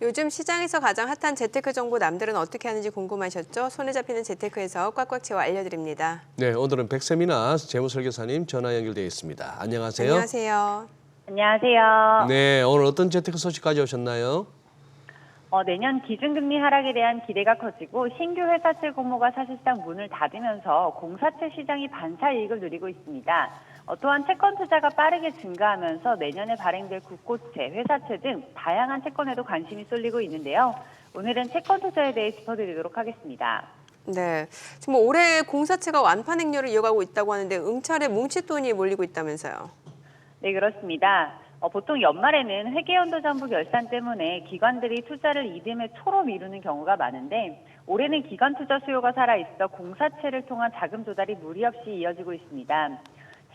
요즘 시장에서 가장 핫한 재테크 정보 남들은 어떻게 하는지 궁금하셨죠? 손에 잡히는 재테크에서 꽉꽉 채워 알려드립니다. 네, 오늘은 백세미나 재무설계사님 전화 연결되어 있습니다. 안녕하세요. 안녕하세요. 안녕하세요. 네, 오늘 어떤 재테크 소식 가져오셨나요? 내년 기준금리 하락에 대한 기대가 커지고 신규 회사채 공모가 사실상 문을 닫으면서 공사채 시장이 반사 이익을 누리고 있습니다. 또한 채권 투자가 빠르게 증가하면서 내년에 발행될 국고채, 회사채 등 다양한 채권에도 관심이 쏠리고 있는데요. 오늘은 채권 투자에 대해 짚어드리도록 하겠습니다. 네, 지금 올해 공사채가 완판 행렬을 이어가고 있다고 하는데 응찰에 뭉칫돈이 몰리고 있다면서요. 네, 그렇습니다. 보통 연말에는 회계연도 정부 결산 때문에 기관들이 투자를 이듬해 초로 미루는 경우가 많은데 올해는 기관 투자 수요가 살아있어 공사채를 통한 자금 조달이 무리 없이 이어지고 있습니다.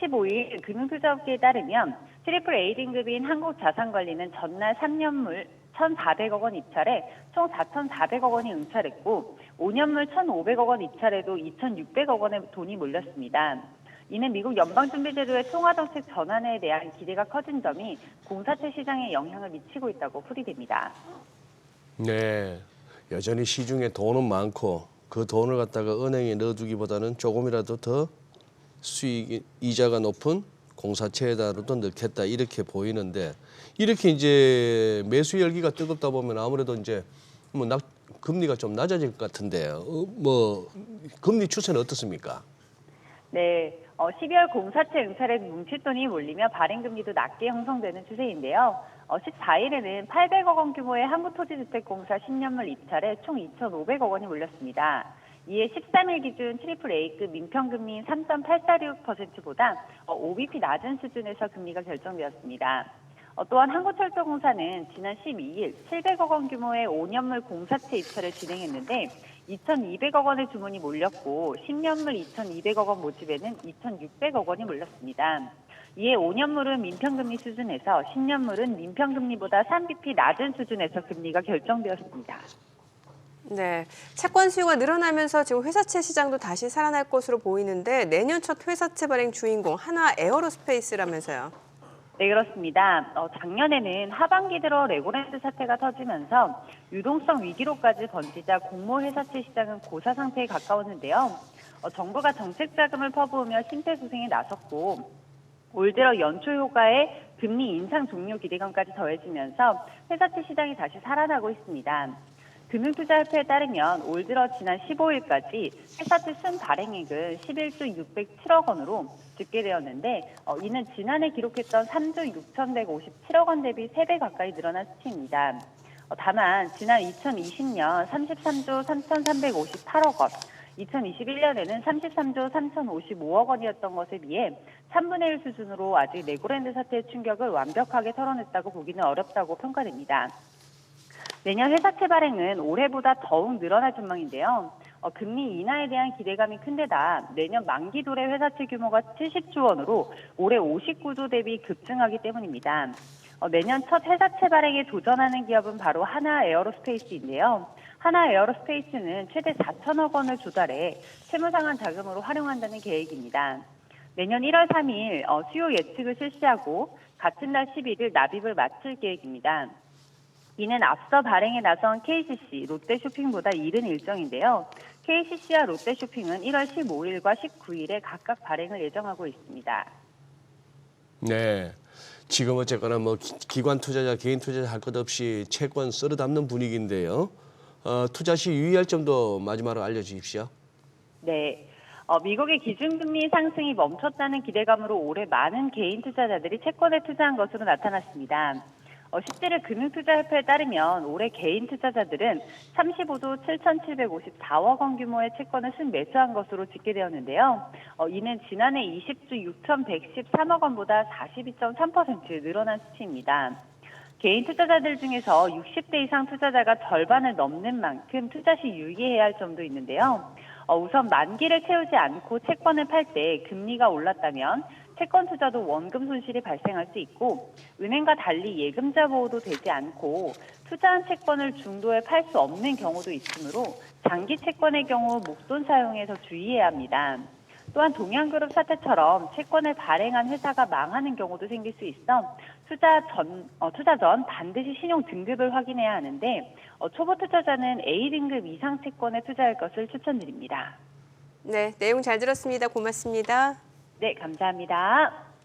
15일 금융투자업계에 따르면 트리플 A 등급인 한국자산관리는 전날 3년물 1,400억 원 입찰에 총 4,400억 원이 응찰했고 5년물 1,500억 원 입찰에도 2,600억 원의 돈이 몰렸습니다. 이는 미국 연방준비제도의 통화정책 전환에 대한 기대가 커진 점이 공사채 시장에 영향을 미치고 있다고 풀이됩니다. 네, 여전히 시중에 돈은 많고 그 돈을 갖다가 은행에 넣어두기보다는 조금이라도 더 수익 이자가 높은 공사채에다도 넣겠다 이렇게 보이는데 이렇게 이제 매수 열기가 뜨겁다 보면 아무래도 이제 금리가 좀 낮아질 것 같은데요. 금리 추세는 어떻습니까? 네, 12월 공사채 응찰에 뭉칫돈이 몰리며 발행금리도 낮게 형성되는 추세인데요. 14일에는 800억 원 규모의 한국토지주택공사 10년물 입찰에 총 2,500억 원이 몰렸습니다. 이에 13일 기준 트리플 A급 민평금리인 3.846%보다 5bp 낮은 수준에서 금리가 결정되었습니다. 또한 한국철도공사는 지난 12일 700억 원 규모의 5년물 공사채 입찰을 진행했는데 2,200억 원의 주문이 몰렸고 10년물 2,200억 원 모집에는 2,600억 원이 몰렸습니다. 이에 5년물은 민평금리 수준에서 10년물은 민평금리보다 3bp 낮은 수준에서 금리가 결정되었습니다. 네, 채권 수요가 늘어나면서 지금 회사채 시장도 다시 살아날 것으로 보이는데 내년 첫 회사채 발행 주인공 하나 에어로스페이스라면서요. 네, 그렇습니다. 작년에는 하반기 들어 레고랜드 사태가 터지면서 유동성 위기로까지 번지자 공모 회사채 시장은 고사 상태에 가까웠는데요. 정부가 정책 자금을 퍼부으며 심폐소생에 나섰고 올 들어 연초 효과에 금리 인상 종료 기대감까지 더해지면서 회사채 시장이 다시 살아나고 있습니다. 금융투자협회에 따르면 올 들어 지난 15일까지 회사채 순 발행액은 11조 607억 원으로 집계되었는데 이는 지난해 기록했던 3조 6,157억 원 대비 3배 가까이 늘어난 수치입니다. 다만 지난 2020년 33조 3,358억 원, 2021년에는 33조 3,055억 원이었던 것에 비해 3분의 1 수준으로 아직 레고랜드 사태의 충격을 완벽하게 털어냈다고 보기는 어렵다고 평가됩니다. 내년 회사채 발행은 올해보다 더욱 늘어날 전망인데요. 금리 인하에 대한 기대감이 큰 데다 내년 만기 도래 회사채 규모가 70조 원으로 올해 59조 대비 급증하기 때문입니다. 내년 첫 회사채 발행에 도전하는 기업은 바로 하나 에어로스페이스인데요. 하나 에어로스페이스는 최대 4천억 원을 조달해 채무상환 자금으로 활용한다는 계획입니다. 내년 1월 3일 수요 예측을 실시하고 같은 날 11일 납입을 마칠 계획입니다. 이는 앞서 발행에 나선 KCC, 롯데쇼핑보다 이른 일정인데요. KCC와 롯데쇼핑은 1월 15일과 19일에 각각 발행을 예정하고 있습니다. 네, 지금 어쨌거나 기관 투자자, 개인 투자자 할 것 없이 채권 쓸어 담는 분위기인데요. 투자 시 유의할 점도 마지막으로 알려주십시오. 네. 미국의 기준금리 상승이 멈췄다는 기대감으로 올해 많은 개인 투자자들이 채권에 투자한 것으로 나타났습니다. 17일 금융투자협회에 따르면 올해 개인 투자자들은 35조 7,754억 원 규모의 채권을 순매수한 것으로 집계되었는데요. 이는 지난해 20조 6,113억 원보다 42.3% 늘어난 수치입니다. 개인 투자자들 중에서 60대 이상 투자자가 절반을 넘는 만큼 투자 시 유의해야 할 점도 있는데요. 우선 만기를 채우지 않고 채권을 팔 때 금리가 올랐다면 채권 투자도 원금 손실이 발생할 수 있고 은행과 달리 예금자 보호도 되지 않고 투자한 채권을 중도에 팔 수 없는 경우도 있으므로 장기 채권의 경우 목돈 사용에 더 주의해야 합니다. 또한 동양그룹 사태처럼 채권을 발행한 회사가 망하는 경우도 생길 수 있어 투자 전 반드시 신용 등급을 확인해야 하는데 초보 투자자는 A등급 이상 채권에 투자할 것을 추천드립니다. 네, 내용 잘 들었습니다. 고맙습니다. 네, 감사합니다.